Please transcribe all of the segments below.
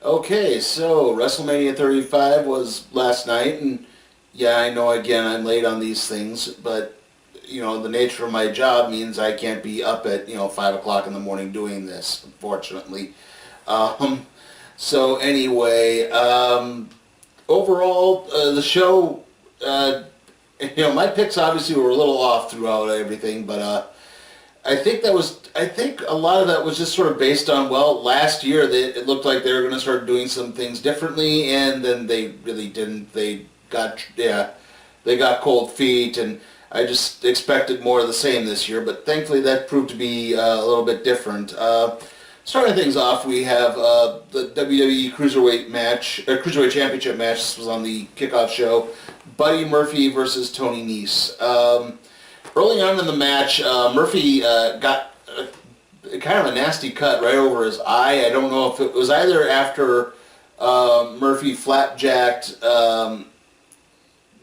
Okay, so WrestleMania 35 was last night, and yeah, I know again I'm late on these things, but the nature of my job means I can't be up at 5 o'clock in the morning doing this, unfortunately. Um, so anyway, overall, the show, uh, my picks obviously were a little off throughout everything, but I think a lot of that was just sort of based on, well, last year it looked like they were going to start doing some things differently, and then they really didn't. They got cold feet, and I just expected more of the same this year, but thankfully that proved to be a little bit different. Starting things off, we have the WWE Cruiserweight Championship match. This was on the kickoff show. Buddy Murphy versus Tony Nese. Early on in the match, Murphy got kind of a nasty cut right over his eye. I don't know if it was either after Murphy flapjacked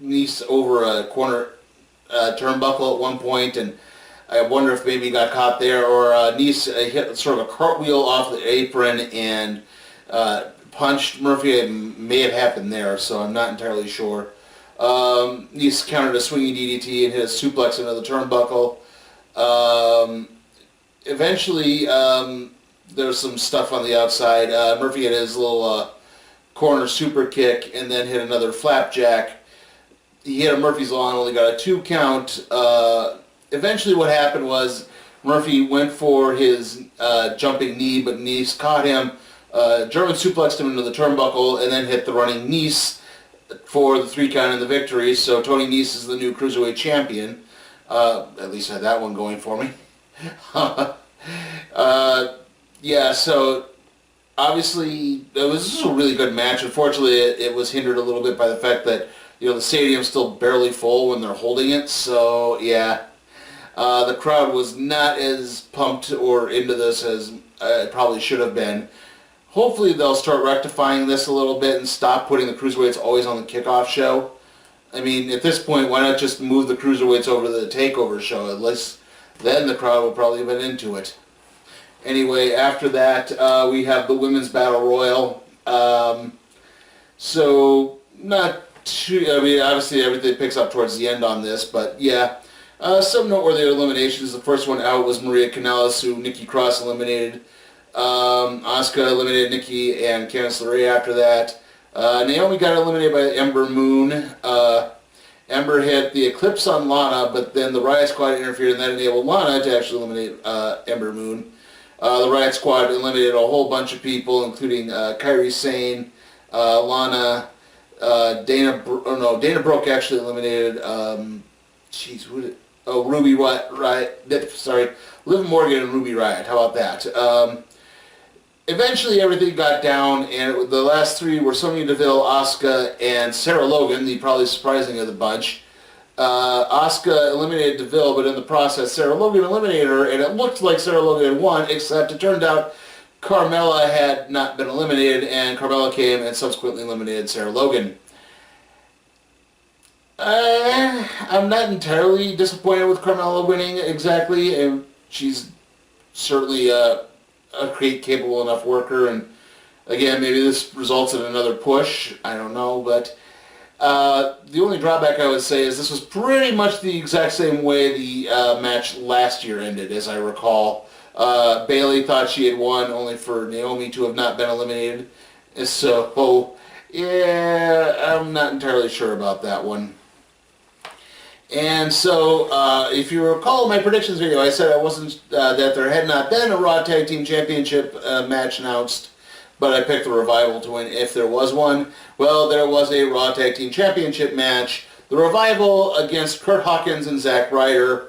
Nese over a corner turnbuckle at one point, and I wonder if maybe he got caught there, or Nese hit sort of a cartwheel off the apron and punched Murphy. It may have happened there, so I'm not entirely sure. Nese countered a swinging DDT and hit a suplex into the turnbuckle. Eventually, there was some stuff on the outside. Murphy had his little corner super kick and then hit another flapjack. He hit a Murphy's Law and only got a 2 count. Eventually what happened was Murphy went for his jumping knee, but Nese caught him, German suplexed him into the turnbuckle, and then hit the running Nese for the 3 count and the victory. So Tony Nese is the new Cruiserweight champion. At least I had that one going for me. Yeah, so obviously this was a really good match. Unfortunately, it was hindered a little bit by the fact that the stadium's still barely full when they're holding it. So yeah, the crowd was not as pumped or into this as it probably should have been. Hopefully they'll start rectifying this a little bit and stop putting the Cruiserweights always on the kickoff show. I mean, at this point, why not just move the Cruiserweights over to the TakeOver show? At least then the crowd will probably have been into it. Anyway, after that, we have the Women's Battle Royal. So, not too, I mean, obviously everything picks up towards the end on this, but yeah. Some noteworthy eliminations. The first one out was Maria Kanellis, who Nikki Cross eliminated. Asuka eliminated Nikki and Candice LeRae after that. Naomi got eliminated by Ember Moon. Ember hit the Eclipse on Lana, but then the Riot Squad interfered, and that enabled Lana to actually eliminate Ember Moon. The Riot Squad eliminated a whole bunch of people, including Kairi Sane, Lana, Dana Brooke actually eliminated. Ruby Riot. Sorry, Liv Morgan and Ruby Riot. How about that? Eventually, everything got down, and the last 3 were Sonya Deville, Asuka, and Sarah Logan, the probably surprising of the bunch. Asuka eliminated Deville, but in the process, Sarah Logan eliminated her, and it looked like Sarah Logan had won, except it turned out Carmella had not been eliminated, and Carmella came and subsequently eliminated Sarah Logan. I'm not entirely disappointed with Carmella winning exactly, and she's certainly a capable enough worker, and again, maybe this results in another push. I don't know, but the only drawback I would say is this was pretty much the exact same way the match last year ended, as I recall. Bayley thought she had won, only for Naomi to have not been eliminated. So, yeah, I'm not entirely sure about that one. And so, if you recall my predictions video, I said I wasn't that there had not been a Raw Tag Team Championship match announced, but I picked the Revival to win if there was one. Well, there was a Raw Tag Team Championship match. The Revival against Kurt Hawkins and Zack Ryder.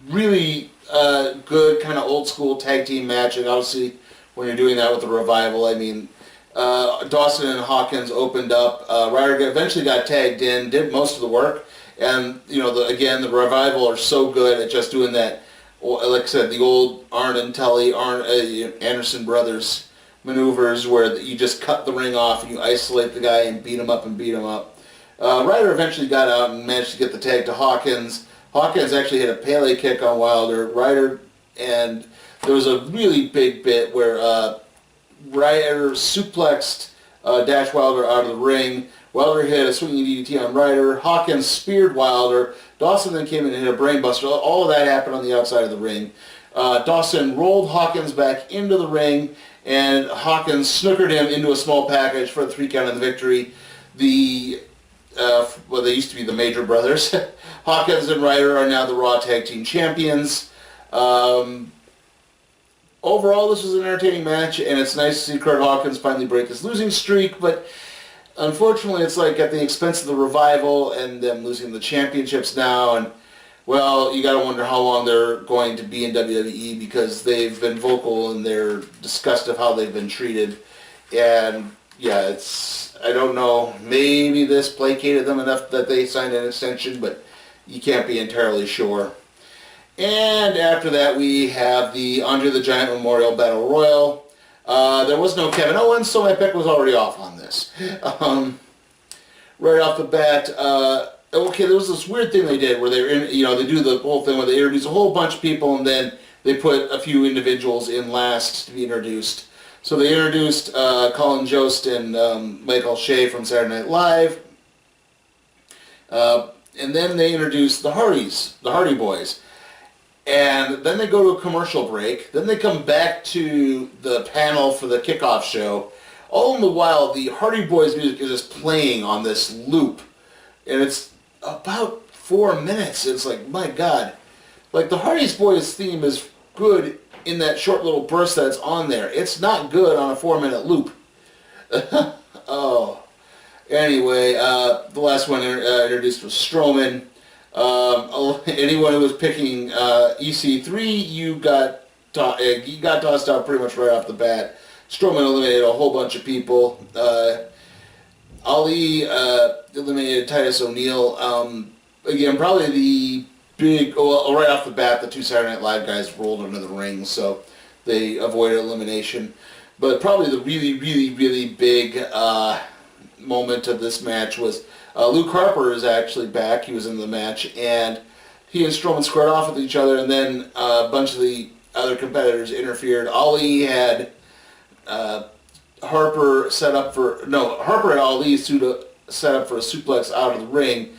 Really good, kind of old school tag team match, and obviously when you're doing that with the Revival, I mean, Dawson and Hawkins opened up. Ryder eventually got tagged in, did most of the work, and the Revival are so good at just doing that. Like I said, the old Arn and Tully, Anderson brothers maneuvers where you just cut the ring off and you isolate the guy and beat him up. Ryder eventually got out and managed to get the tag to Hawkins. Hawkins actually hit a Pele kick on Wilder. Ryder, and there was a really big bit where Ryder suplexed Dash Wilder out of the ring. Wilder hit a swinging DDT on Ryder. Hawkins speared Wilder. Dawson then came in and hit a brainbuster. All of that happened on the outside of the ring. Dawson rolled Hawkins back into the ring, and Hawkins snookered him into a small package for the 3 count of the victory. Well, they used to be the Major Brothers. Hawkins and Ryder are now the Raw Tag Team Champions. Overall, this was an entertaining match, and it's nice to see Kurt Hawkins finally break his losing streak, but unfortunately it's like at the expense of the Revival and them losing the championships now, and well, you gotta wonder how long they're going to be in WWE, because they've been vocal in their disgust of how they've been treated, and yeah, I don't know, maybe this placated them enough that they signed an extension, but you can't be entirely sure. And after that, we have the Andre the Giant Memorial Battle Royal. There was no Kevin Owens, so my pick was already off on this. Right off the bat, okay, there was this weird thing they did where they do the whole thing where they introduce a whole bunch of people and then they put a few individuals in last to be introduced. So they introduced Colin Jost and Michael Shea from Saturday Night Live. And then they introduced the Hardy Boys. And then they go to a commercial break. Then they come back to the panel for the kickoff show. All in the while, the Hardy Boys music is just playing on this loop. And it's about 4 minutes. It's like, my God. Like, the Hardy Boys theme is good in that short little burst that's on there. It's not good on a 4-minute loop. Oh. Anyway, the last one introduced was Strowman. Anyone who was picking EC3, you got tossed out pretty much right off the bat. Strowman eliminated a whole bunch of people. Ali eliminated Titus O'Neil. Again, probably the big, right off the bat, the 2 Saturday Night Live guys rolled into the ring, so they avoided elimination. But probably the really, really, really big moment of this match was Luke Harper is actually back. He was in the match, and he and Strowman squared off with each other, and then a bunch of the other competitors interfered. Ali had Harper and Ali set up for a suplex out of the ring.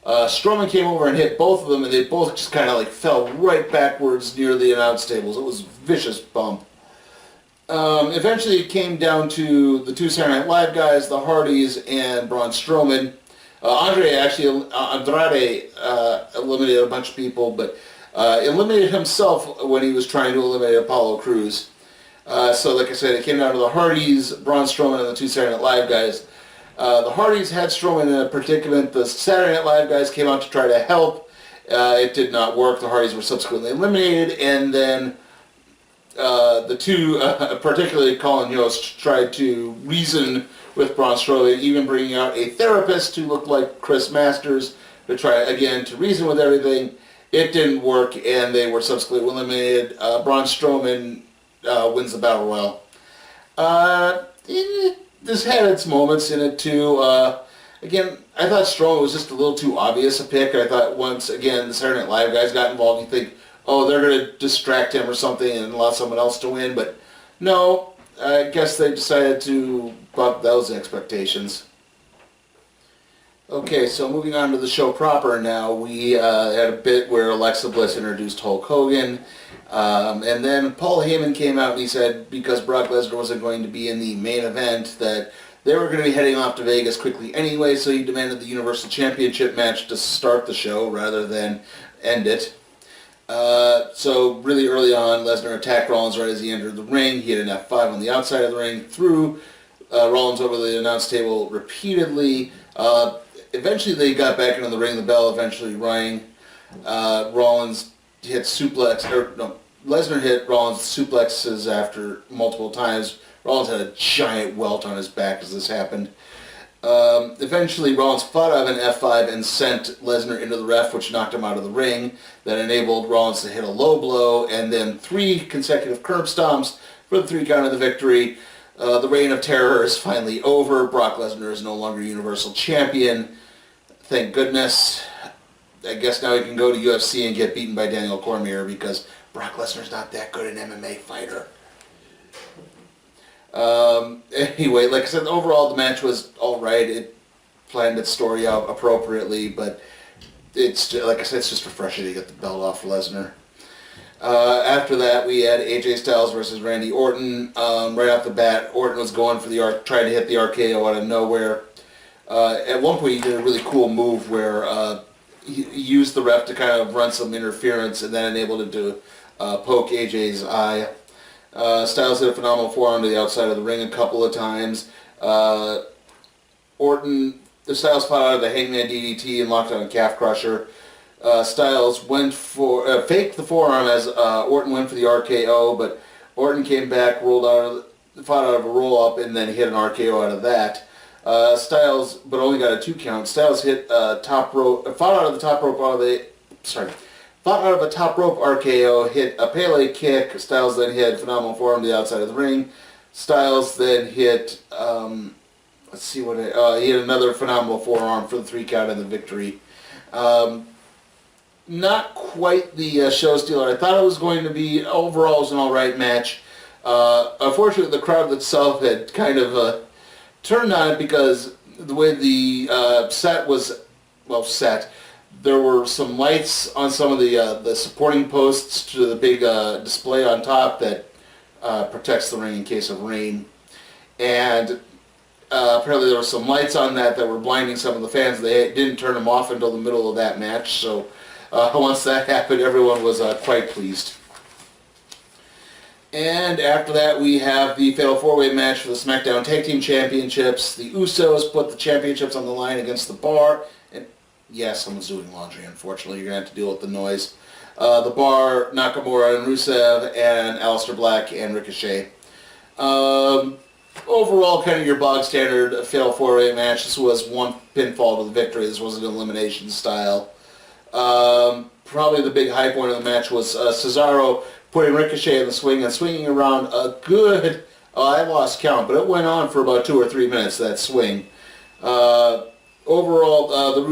Strowman came over and hit both of them, and they both just kind of like fell right backwards near the announce tables. It was a vicious bump. Eventually it came down to the 2 Saturday Night Live guys, the Hardys, and Braun Strowman. Andrade eliminated a bunch of people, but eliminated himself when he was trying to eliminate Apollo Crews. So like I said, it came down to the Hardys, Braun Strowman, and the 2 Saturday Night Live guys. The Hardys had Strowman in a predicament. The Saturday Night Live guys came out to try to help. It did not work. The Hardys were subsequently eliminated, and then the two, particularly Colin Yost, tried to reason with Braun Strowman, even bringing out a therapist who looked like Chris Masters to try again to reason with everything. It didn't work, and they were subsequently eliminated. Braun Strowman wins the Battle Royal. This had its moments in it too. Again, I thought Strowman was just a little too obvious a pick. I thought once again the Saturday Night Live guys got involved, you think, oh, they're going to distract him or something and allow someone else to win. But no, I guess they decided to buck those expectations. Okay, so moving on to the show proper now, we had a bit where Alexa Bliss introduced Hulk Hogan. And then Paul Heyman came out and he said because Brock Lesnar wasn't going to be in the main event that they were going to be heading off to Vegas quickly anyway, so he demanded the Universal Championship match to start the show rather than end it. So really early on, Lesnar attacked Rollins right as he entered the ring. He had an F5 on the outside of the ring, threw Rollins over the announce table repeatedly. Eventually they got back into the ring. The bell eventually rang. Rollins hit Lesnar hit Rollins suplexes after multiple times. Rollins had a giant welt on his back as this happened. Eventually, Rollins fought out of an F5 and sent Lesnar into the ref, which knocked him out of the ring. That enabled Rollins to hit a low blow, and then 3 consecutive curb stomps for the 3 count of the victory. The reign of terror is finally over. Brock Lesnar is no longer Universal Champion. Thank goodness. I guess now he can go to UFC and get beaten by Daniel Cormier because Brock Lesnar's not that good an MMA fighter. Anyway, like I said, overall the match was all right. It planned its story out appropriately, but it's like I said, it's just refreshing to get the belt off Lesnar. After that, we had AJ Styles versus Randy Orton. Right off the bat, Orton was going for trying to hit the RKO out of nowhere. At one point, he did a really cool move where he used the ref to kind of run some interference and then enabled him to poke AJ's eye. Styles hit a phenomenal forearm to the outside of the ring a couple of times. The Styles fought out of the Hangman DDT and locked on a calf crusher. Styles went for faked the forearm as Orton went for the RKO, but Orton came back, fought out of a roll up, and then hit an RKO out of that. Styles, but only got a 2 count. Styles hit top rope, fought out of the top rope RKO, hit a Pele kick. Styles then hit phenomenal forearm to the outside of the ring. Styles then hit, he hit another phenomenal forearm for the 3 count and the victory. Not quite the show stealer I thought it was going to be. Overall, it was an alright match. Unfortunately, the crowd itself had kind of turned on it because the way the set was, set, there were some lights on some of the supporting posts to the big display on top that protects the ring in case of rain. And apparently there were some lights on that were blinding some of the fans. They didn't turn them off until the middle of that match, so once that happened, everyone was quite pleased. And after that, we have the Fatal 4-Way match for the SmackDown Tag Team Championships. The Usos put the championships on the line against the Bar. And yes, someone's doing laundry, unfortunately. You're going to have to deal with the noise. The Bar, Nakamura and Rusev, and Aleister Black and Ricochet. Overall, kind of your bog standard Fatal 4-Way match. This was one pinfall to the victory. This wasn't an elimination style. Probably the big high point of the match was Cesaro putting Ricochet in the swing and swinging around a good, I lost count, but it went on for about 2 or 3 minutes, that swing. Overall, the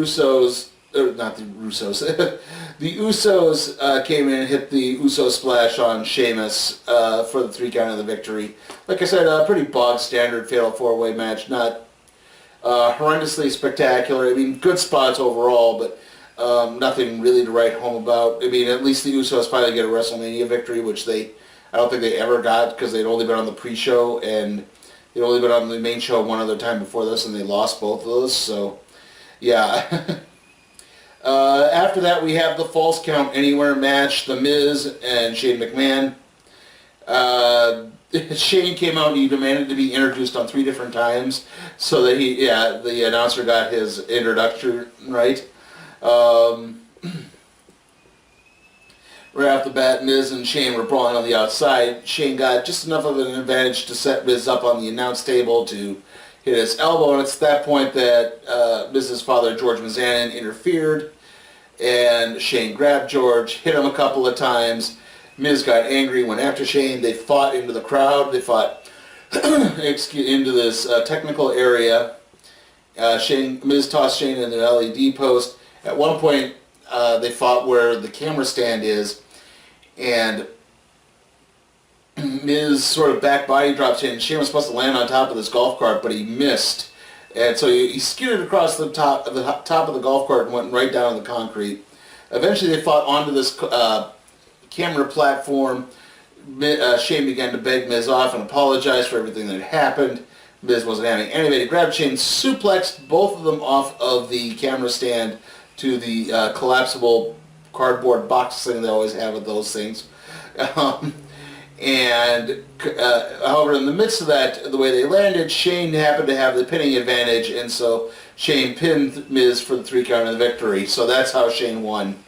Usos came in and hit the Uso splash on Sheamus for the 3 count of the victory. Like I said, a pretty bog standard Fatal 4-Way match, not horrendously spectacular. I mean, good spots overall, but nothing really to write home about. I mean, at least the Usos finally get a WrestleMania victory, which I don't think they ever got because they'd only been on the pre-show and they'd only been on the main show one other time before this, and they lost both of those. So, yeah. After that, we have the Falls Count Anywhere match, The Miz and Shane McMahon. Shane came out and he demanded to be introduced on 3 different times so that the announcer got his introduction right. Right off the bat, Miz and Shane were brawling on the outside. Shane got just enough of an advantage to set Miz up on the announce table to hit his elbow, and it's at that point that Miz's father, George Mizanin, interfered, and Shane grabbed George, hit him a couple of times. Miz got angry, went after Shane. They fought into the crowd. They fought into this technical area. Miz tossed Shane in the LED post. At one point, they fought where the camera stand is, and Miz sort of back body drops in. Shane was supposed to land on top of this golf cart, but he missed. And so he skidded across the top of the golf cart and went right down on the concrete. Eventually they fought onto this camera platform. Shane began to beg Miz off and apologize for everything that had happened. Miz wasn't having it. Anyway, he grabbed Shane, suplexed both of them off of the camera stand to the collapsible cardboard box thing they always have with those things. However, in the midst of that, the way they landed, Shane happened to have the pinning advantage, and so Shane pinned Miz for the 3 count of the victory. So that's how Shane won.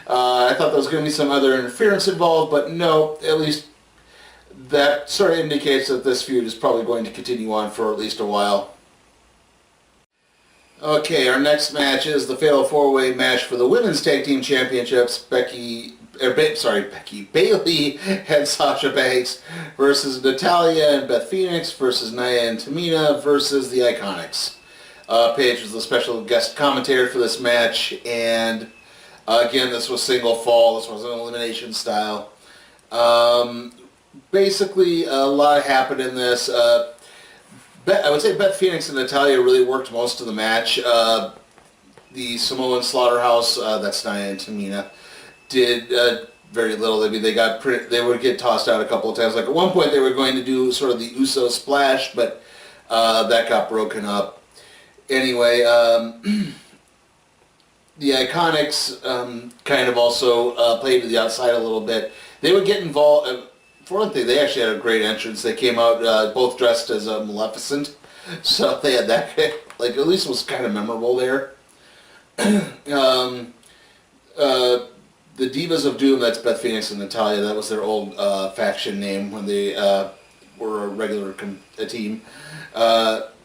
I thought there was going to be some other interference involved, but no, at least that sort of indicates that this feud is probably going to continue on for at least a while. Okay, our next match is the Fatal 4-Way match for the Women's Tag Team Championships. Bailey and Sasha Banks versus Natalya and Beth Phoenix versus Nia and Tamina versus the Iconics. Paige was the special guest commentator for this match, and again, this was single fall. This was an elimination style. basically, a lot happened in this. I would say Beth Phoenix and Natalya really worked most of the match. The Samoan Slaughterhouse, that's Nia and Tamina, did very little. I mean, they would get tossed out a couple of times. Like at one point, they were going to do sort of the Usos splash, but that got broken up. Anyway, the Iconics kind of also played to the outside a little bit. They would get involved. For one thing, they actually had a great entrance. They came out both dressed as Maleficent, so they had that. Like at least it was kind of memorable there. The Divas of Doom, that's Beth Phoenix and Natalya. That was their old faction name when they were a regular team.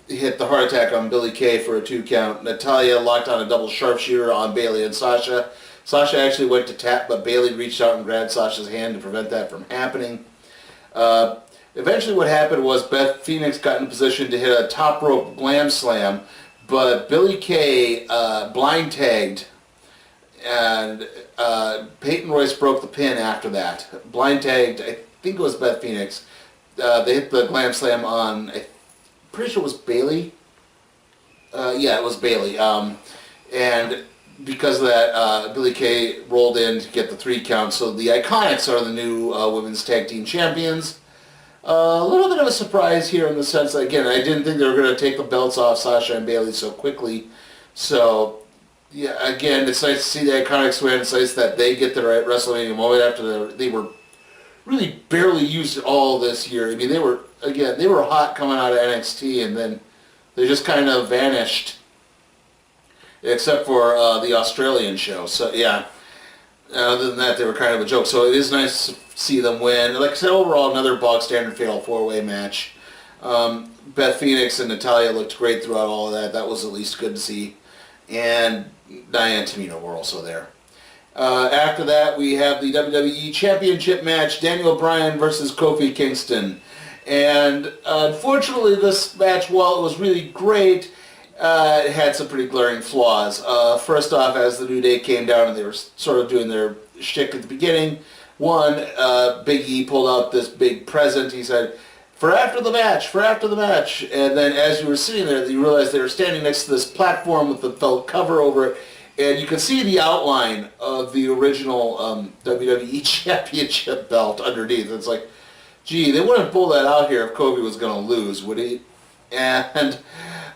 Hit the heart attack on Billie Kay for a 2 count. Natalya locked on a double sharpshooter on Bayley and Sasha. Sasha actually went to tap, but Bayley reached out and grabbed Sasha's hand to prevent that from happening. Eventually what happened was Beth Phoenix got in position to hit a top rope glam slam, but Billie Kay blind tagged, and Peyton Royce broke the pin after that. Blind tagged, I think it was Beth Phoenix. They hit the glam slam on, I'm pretty sure it was Bayley. Yeah, it was Bayley. And because of that, Billie Kay rolled in to get the 3 count. So the Iconics are the new women's tag team champions. A little bit of a surprise here in the sense that, again, I didn't think they were going to take the belts off Sasha and Bayley so quickly. So, yeah, again, it's nice to see the Iconics win. It's nice that they get their WrestleMania moment after they were really barely used at all this year. I mean, they were hot coming out of NXT, and then they just kind of vanished, except for the Australian show. So, yeah, other than that, they were kind of a joke. So it is nice to see them win. Like I said, overall, another bog standard fatal 4-way match. Beth Phoenix and Natalya looked great throughout all of that. That was at least good to see. And Nia and Tamina were also there. After that, we have the WWE Championship match, Daniel Bryan versus Kofi Kingston. And unfortunately, this match, while it was really great, it had some pretty glaring flaws. First off, as the New Day came down and they were sort of doing their shtick at the beginning, Big E pulled out this big present. He said, for after the match. And then as you were sitting there, you realized they were standing next to this platform with the felt cover over it, and you could see the outline of the original WWE Championship belt underneath. It's like, gee, they wouldn't pull that out here if Kofi was going to lose, would he? And,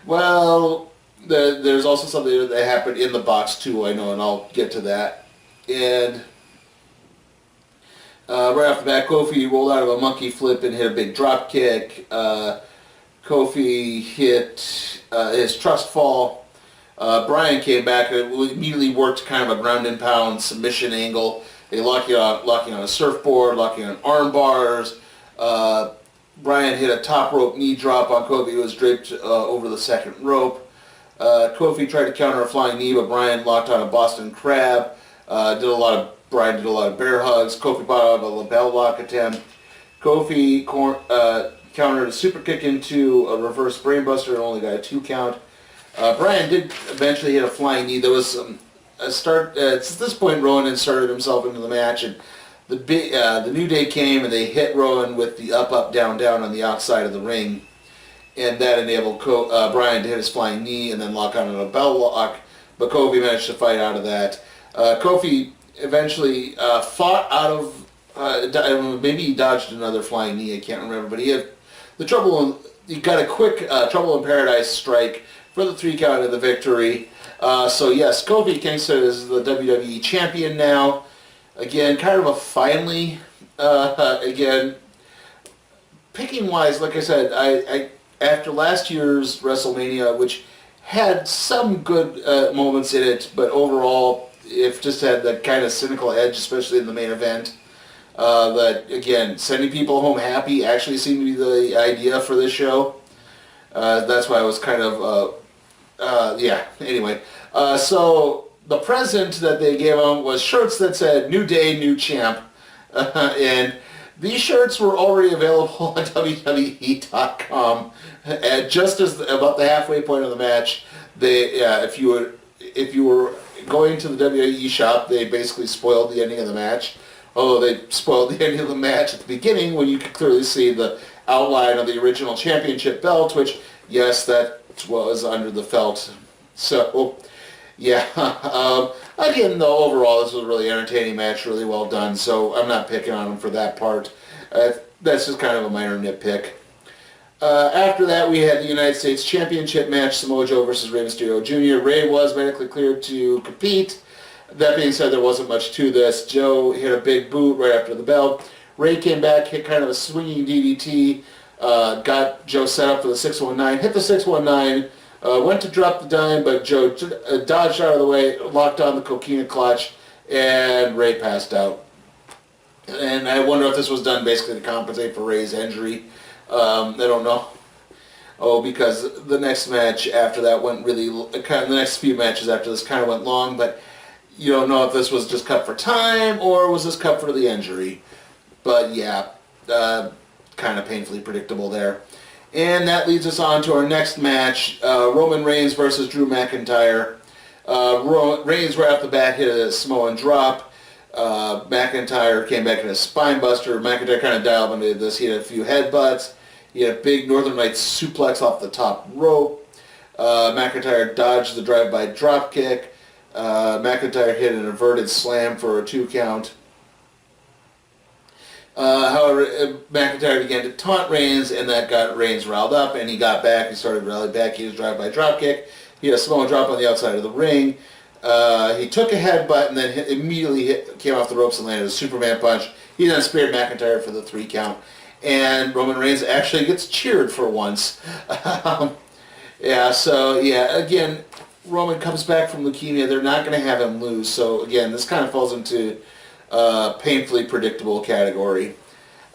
well, there's also something that happened in the box too, I know, and I'll get to that. And right off the bat, Kofi rolled out of a monkey flip and hit a big drop kick. Kofi hit his trust fall. Bryan came back and immediately worked kind of a ground and pound submission angle. They locking on a surfboard, locking on arm bars. Bryan hit a top rope knee drop on Kofi, who was draped over the second rope. Kofi tried to counter a flying knee, but Bryan locked on a Boston Crab. Bryan did a lot of bear hugs. Kofi bought out a lapel lock attempt. Kofi countered a super kick into a reverse brainbuster and only got a 2 count. Bryan did eventually hit a flying knee. There was a start. At this point, Rowan inserted himself into the match, and the New Day came and they hit Rowan with the up, down, down on the outside of the ring, and that enabled Bryan to hit his flying knee and then lock on a bell lock. But Kofi managed to fight out of that. Kofi eventually fought out of, maybe he dodged another flying knee, I can't remember, but he had he got a quick Trouble in Paradise strike for the 3 count of the victory. So yes, Kofi Kingston is the WWE champion now. Again, kind of a finally, again, picking wise, like I said, I after last year's WrestleMania, which had some good moments in it, but overall, it just had that kind of cynical edge, especially in the main event. That, again, sending people home happy actually seemed to be the idea for this show. That's why I was kind of, yeah, anyway. So the present that they gave him was shirts that said, New Day, New Champ. And these shirts were already available on WWE.com. And just as about the halfway point of the match, if you were going to the WWE shop, they basically spoiled the ending of the match. although they spoiled the ending of the match at the beginning when you could clearly see the outline of the original championship belt, which, yes, that was under the felt. So, yeah. Again, though, overall, this was a really entertaining match, really well done, so I'm not picking on them for that part. That's just kind of a minor nitpick. After that, we had the United States Championship match, Samoa Joe versus Rey Mysterio Jr. Rey was medically cleared to compete. That being said, there wasn't much to this. Joe hit a big boot right after the bell. Rey came back, hit kind of a swinging DDT, got Joe set up for the 619, hit the 619, went to drop the dime, but Joe dodged out of the way, locked on the coquina clutch, and Rey passed out. And I wonder if this was done basically to compensate for Rey's injury. I don't know. Oh, because the next match after that went really, kind of the next few matches after this kind of went long, but you don't know if this was just cut for time or was this cut for the injury. But yeah, kind of painfully predictable there. And that leads us on to our next match, Roman Reigns versus Drew McIntyre. Reigns right off the bat hit a Samoan drop. McIntyre came back in a spine buster. McIntyre kind of dialed into this. He had a few headbutts. He had a big Northern Lights suplex off the top rope. McIntyre dodged the drive-by drop kick. McIntyre hit an inverted slam for a 2 count. However, McIntyre began to taunt Reigns, and that got Reigns riled up, and he got back. He started rallying back. He was drive-by drop kick. He had a small drop on the outside of the ring. He took a headbutt and then immediately came off the ropes and landed a Superman punch. He then speared McIntyre for the 3 count. And Roman Reigns actually gets cheered for once. Again, Roman comes back from leukemia. They're not going to have him lose. So, again, this kind of falls into painfully predictable category.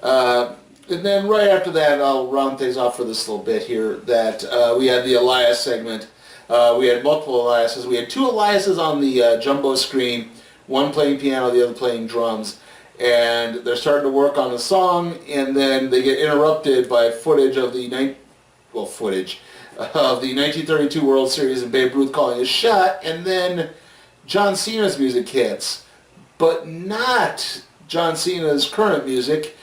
And then right after that, I'll round things off for this little bit here, that we had the Elias segment. We had multiple Eliases. We had 2 Eliases on the jumbo screen, one playing piano, the other playing drums. And they're starting to work on a song, and then they get interrupted by footage of the 1932 World Series and Babe Ruth calling a shot, and then John Cena's music hits. But not John Cena's current music.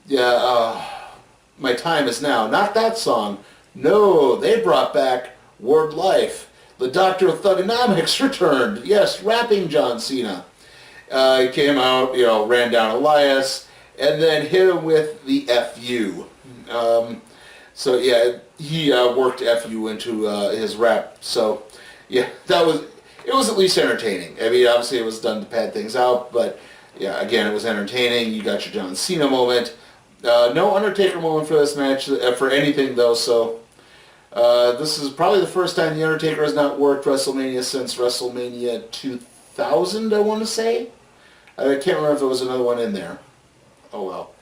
My Time Is Now. Not that song. No, they brought back Word Life. The Doctor of Thugonomics returned. Yes, rapping John Cena. He came out, ran down Elias, and then hit him with the FU. He worked FU into his rap. So, yeah, it was at least entertaining. I mean, obviously it was done to pad things out, but, yeah, again, it was entertaining. You got your John Cena moment. No Undertaker moment for this match, for anything, though, so this is probably the first time The Undertaker has not worked WrestleMania since WrestleMania 2000, I want to say. I can't remember if there was another one in there. Oh well.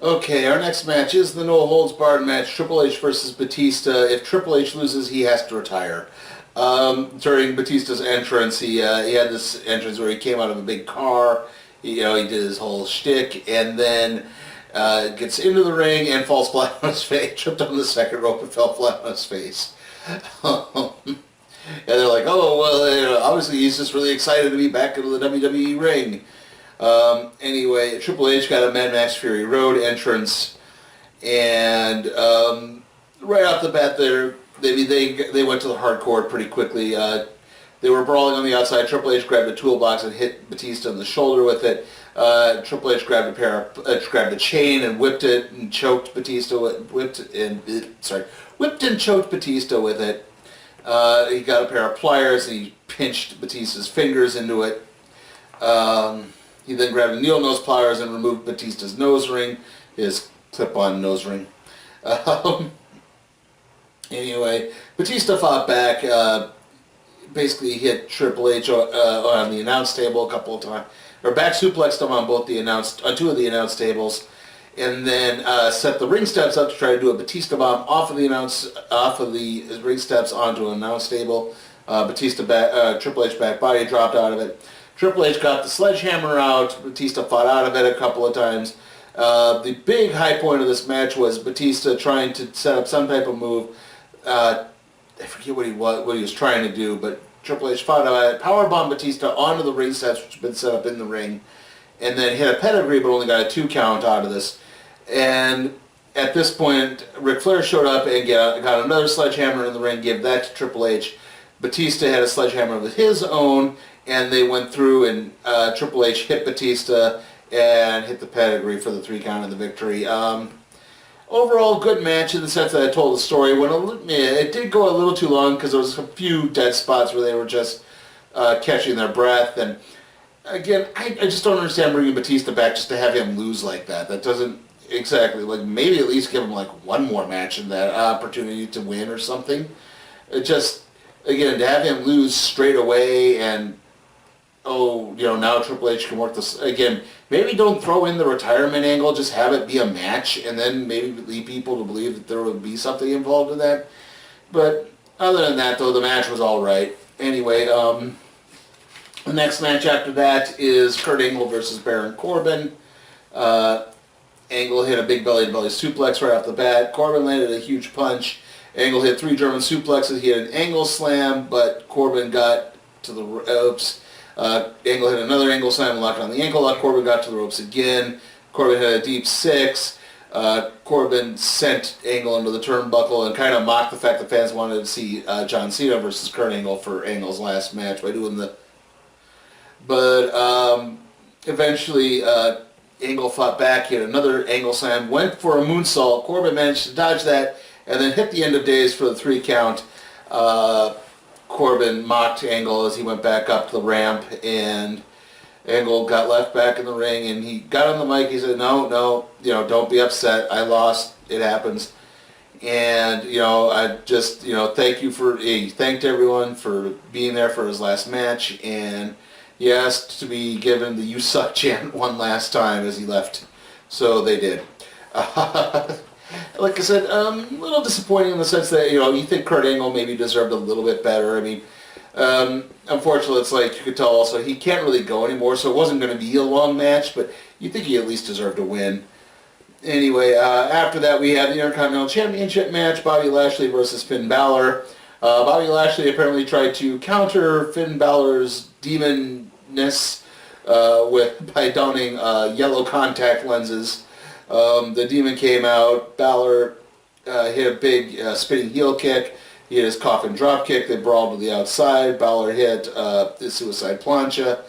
Okay, our next match is the No Holds Barred match, Triple H versus Batista. If Triple H loses, he has to retire. During Batista's entrance, he had this entrance where he came out of a big car. He did his whole shtick, and then gets into the ring and falls flat on his face, tripped on the second rope and fell flat on his face. And they're like, obviously he's just really excited to be back into the WWE ring. Anyway, Triple H got a Mad Max Fury Road entrance, and right off the bat they went to the hardcore pretty quickly. They were brawling on the outside. Triple H grabbed a toolbox and hit Batista in the shoulder with it. Triple H grabbed a chain and whipped it and choked Batista whipped and choked Batista with it. He got a pair of pliers and he pinched Batista's fingers into it. He then grabbed a needle nose pliers and removed Batista's nose ring, his clip-on nose ring. Anyway, Batista fought back. Basically hit Triple H on the announce table a couple of times, or back suplexed him on on 2 of the announce tables, and then set the ring steps up to try to do a Batista bomb off of the ring steps onto an announce table. Triple H back body dropped out of it. Triple H got the sledgehammer out. Batista fought out of it a couple of times. The big high point of this match was Batista trying to set up some type of move. I forget what he was trying to do, but Triple H fought out it. Powerbomb Batista onto the ring steps, which had been set up in the ring. and then hit a pedigree, but only got a 2 count out of this. And at this point, Ric Flair showed up and got another sledgehammer in the ring, gave that to Triple H. Batista had a sledgehammer of his own, and they went through, and Triple H hit Batista and hit the pedigree for the 3 count and the victory. Overall, good match in the sense that I told the story. It did go a little too long because there was a few dead spots where they were just catching their breath. And again, I just don't understand bringing Batista back just to have him lose like that. That doesn't exactly, like, maybe at least give him like one more match in that opportunity to win or something. It just, again, to have him lose straight away and, now Triple H can work this, again, maybe don't throw in the retirement angle, just have it be a match and then maybe lead people to believe that there would be something involved in that. But other than that, though, the match was all right. Anyway, the next match after that is Kurt Angle versus Baron Corbin. Angle hit a big belly-to-belly suplex right off the bat. Corbin landed a huge punch. Angle hit 3 German suplexes. He had an angle slam, but Corbin got to the ropes. Angle hit another angle slam and locked on the ankle lock. Corbin got to the ropes again. Corbin hit a deep 6. Corbin sent Angle into the turnbuckle and kind of mocked the fact that fans wanted to see John Cena versus Kurt Angle for Angle's last match by doing the... But eventually Angle fought back. He had another angle slam, went for a moonsault. Corbin managed to dodge that and then hit the end of days for the 3 count. Corbin mocked Angle as he went back up the ramp, and Angle got left back in the ring, and he got on the mic. He said, no, don't be upset. I lost. It happens. And, I just, thank you for, he thanked everyone for being there for his last match, and he asked to be given the "You Suck" chant one last time as he left. So they did. Like I said, a little disappointing in the sense that, you think Kurt Angle maybe deserved a little bit better. I mean, unfortunately, it's like you could tell also he can't really go anymore, so it wasn't going to be a long match, but you think he at least deserved a win. Anyway, after that, we had the Intercontinental Championship match, Bobby Lashley versus Finn Balor. Bobby Lashley apparently tried to counter Finn Balor's demonness by donning yellow contact lenses. The demon came out. Balor hit a big spinning heel kick. He hit his coffin drop kick. They brawled to the outside. Balor hit the suicide plancha.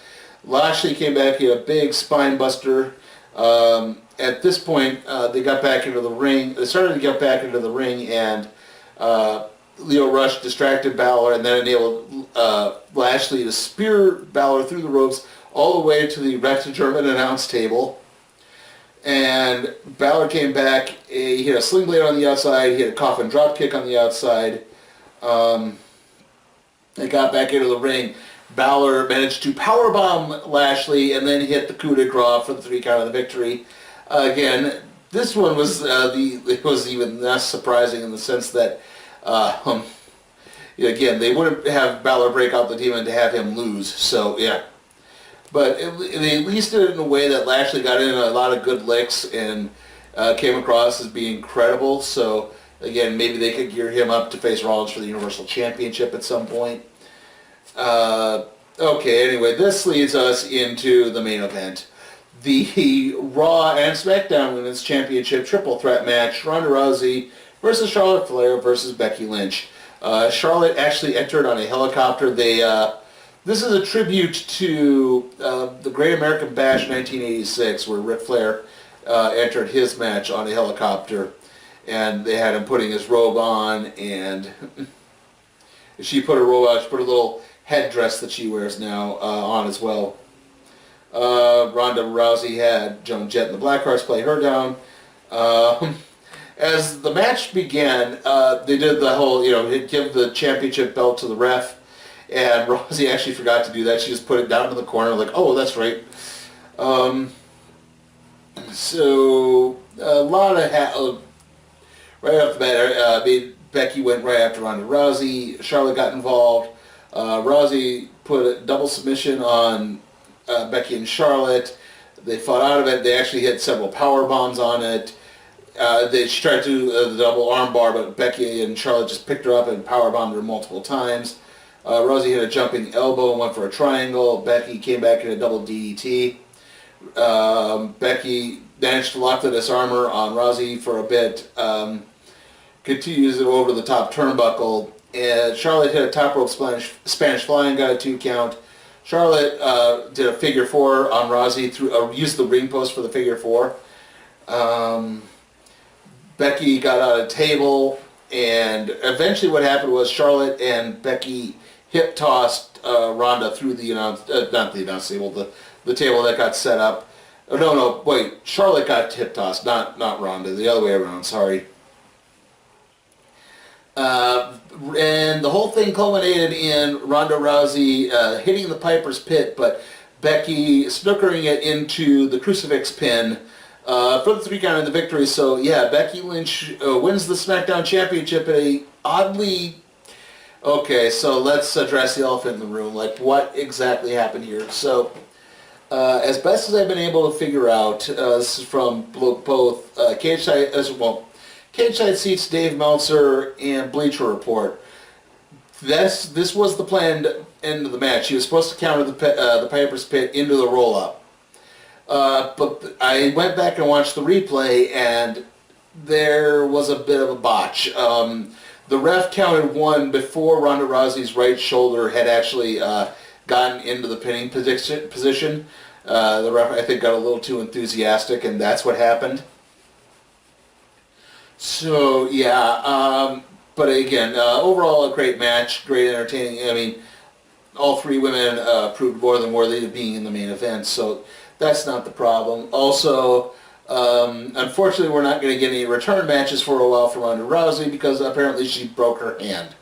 Lashley came back. He had a big spine buster. At this point, they got back into the ring. They started to get back into the ring, and Leo Rush distracted Balor and then enabled Lashley to spear Balor through the ropes all the way to the Rex German announce table. And Balor came back. He hit a sling blade on the outside. He hit a coffin drop kick on the outside. They got back into the ring. Balor managed to powerbomb Lashley and then hit the coup de grace for the 3 count of the victory. Again, this one was it was even less surprising in the sense that again, they wouldn't have Balor break out the demon to have him lose. So yeah. But they at least did it in a way that Lashley got in a lot of good licks and came across as being credible. So, again, maybe they could gear him up to face Rollins for the Universal Championship at some point. Okay, anyway, this leads us into the main event. The Raw and SmackDown Women's Championship triple threat match. Ronda Rousey versus Charlotte Flair versus Becky Lynch. Charlotte actually entered on a helicopter. This is a tribute to the Great American Bash 1986, where Ric Flair entered his match on a helicopter, and they had him putting his robe on, and she put a robe on. She put a little headdress that she wears now on as well. Ronda Rousey had Joan Jett and the Blackhearts play her down. As the match began, they did the whole, give the championship belt to the ref. And Rousey actually forgot to do that. She just put it down in the corner, like, oh, that's right. So, a lot of... right off the bat, Becky went right after Ronda Rousey. Charlotte got involved. Rousey put a double submission on Becky and Charlotte. They fought out of it. They actually hit several power bombs on it. She tried to do the double armbar, but Becky and Charlotte just picked her up and power bombed her multiple times. Rousey hit a jumping elbow and went for a triangle. Becky came back in a double DDT. Becky managed to lock the disarmer on Rousey for a bit. Continues it over the top turnbuckle. And Charlotte hit a top rope Spanish fly and got a 2 count. Charlotte did a figure 4 on Rousey, used the ring post for the figure 4. Becky got out a table, and eventually what happened was Charlotte and Becky hip tossed Ronda through the not the announce table, the table that got set up. Oh, no, wait. Charlotte got hip tossed, not Ronda. The other way around. Sorry. And the whole thing culminated in Ronda Rousey hitting the Piper's Pit, but Becky snookering it into the crucifix pin for the 3 count and the victory. So yeah, Becky Lynch wins the SmackDown Championship at a oddly... Okay, so let's address the elephant in the room. Like, what exactly happened here? So, as best as I've been able to figure out, this is from both Cage Side Seats, Dave Meltzer, and Bleacher Report. This was the planned end of the match. He was supposed to counter the Piper's Pit into the roll-up. But I went back and watched the replay, and there was a bit of a botch. The ref counted 1 before Ronda Rousey's right shoulder had actually gotten into the pinning position. The ref, I think, got a little too enthusiastic, and that's what happened. So, yeah, but again, overall a great match, great entertaining. I mean, all 3 women proved more than worthy of being in the main event, so that's not the problem. Also, unfortunately, we're not going to get any return matches for a while for Ronda Rousey because apparently she broke her hand.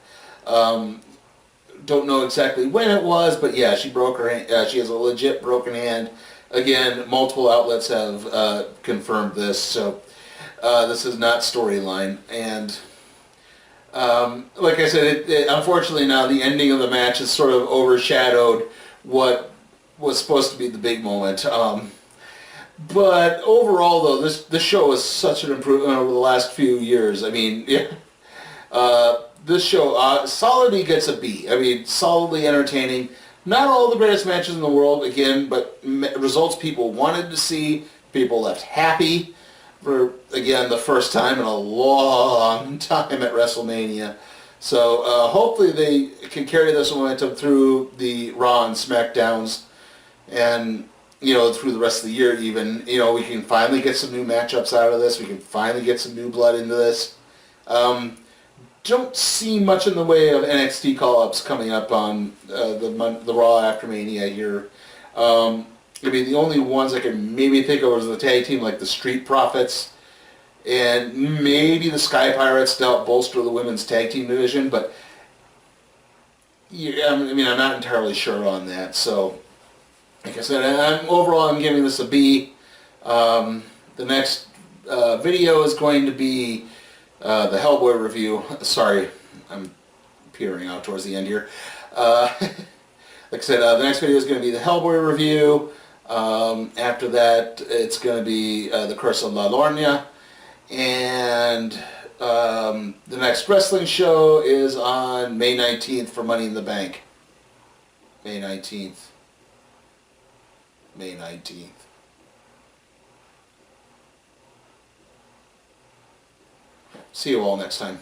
Don't know exactly when it was, but yeah, she broke her hand. She has a legit broken hand. Again, multiple outlets have confirmed this, so this is not storyline. And like I said, unfortunately now the ending of the match has sort of overshadowed what was supposed to be the big moment. But overall, though, this show was such an improvement over the last few years. I mean, this show solidly gets a B. I mean, solidly entertaining. Not all the greatest matches in the world, again, but results people wanted to see. People left happy for, again, the first time in a long time at WrestleMania. So hopefully they can carry this momentum through the Raw and SmackDowns and, through the rest of the year even. We can finally get some new matchups out of this. We can finally get some new blood into this. Don't see much in the way of NXT call-ups coming up on the Raw after Mania here. I mean, the only ones I can maybe think of was the tag team, like the Street Profits, and maybe the Sky Pirates to help bolster the women's tag team division, but yeah, I mean, I'm not entirely sure on that. So, like I said, overall I'm giving this a B. The next video is going to be the Hellboy review. Sorry, I'm petering out towards the end here. Like I said, the next video is going to be the Hellboy review. After that, it's going to be the Curse of La Lorna. And the next wrestling show is on May 19th for Money in the Bank. May 19th. May 19th. See you all next time.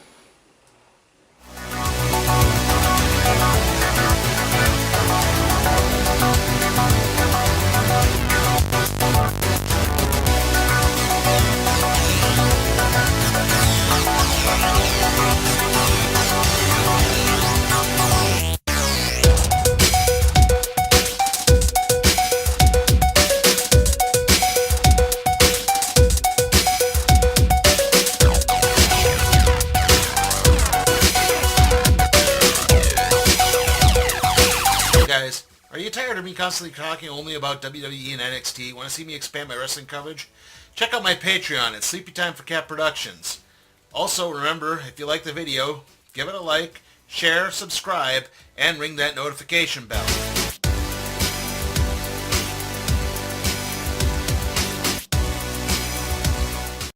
Are you tired of me constantly talking only about WWE and NXT? Want to see me expand my wrestling coverage? Check out my Patreon at Sleepy Time for Cat Productions. Also, remember, if you like the video, give it a like, share, subscribe, and ring that notification bell.